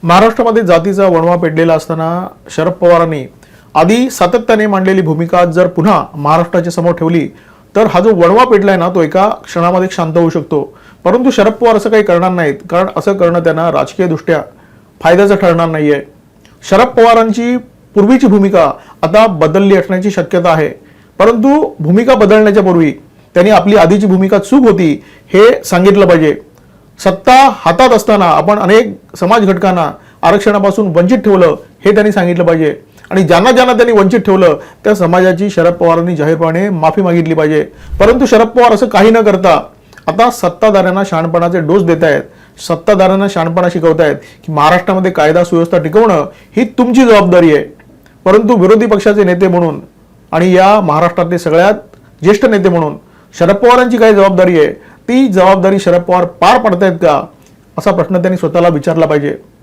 महाराष्ट्रामध्ये जातीचा वणवा पेटलेला असताना शरद पवारांनी आधी सातत्याने मांडलेली भूमिका जर पुन्हा महाराष्ट्राच्या समोर ठेवली तर हा जो वणवा पेटलाय ना तो एका क्षणामध्ये शांत होऊ शकतो. परंतु शरद पवार असं काही करणार नाहीत, कारण असं करणं त्यांना राजकीयदृष्ट्या फायद्याचं ठरणार नाहीये. शरद पवारांची पूर्वीची भूमिका आता बदलली असण्याची शक्यता आहे, परंतु भूमिका बदलण्याच्या पूर्वी त्यांनी आपली आधीची भूमिका चूक होती हे सांगितलं पाहिजे. सत्ता हातात असताना आपण अनेक समाज घटकांना आरक्षणापासून वंचित ठेवलं हे त्यांनी सांगितलं पाहिजे, आणि ज्यांना ज्यांना त्यांनी वंचित ठेवलं त्या समाजाची शरद पवारांनी जाहीरपणे माफी मागितली पाहिजे. परंतु शरद पवार असं काही न करता आता सत्ताधाऱ्यांना शहाणपणाचे डोस देत आहेत, सत्ताधाऱ्यांना शहाणपणा शिकवत आहेत की महाराष्ट्रामध्ये कायदा सुव्यवस्था टिकवणं ही तुमची जबाबदारी आहे. परंतु विरोधी पक्षाचे नेते म्हणून आणि या महाराष्ट्रातले सगळ्यात ज्येष्ठ नेते म्हणून शरद पवारांची काय जबाबदारी आहे, ती जबाबदारी शरद पवार पार पाडतायत का, असा प्रश्न त्यांनी स्वतःला विचारला पाहिजे.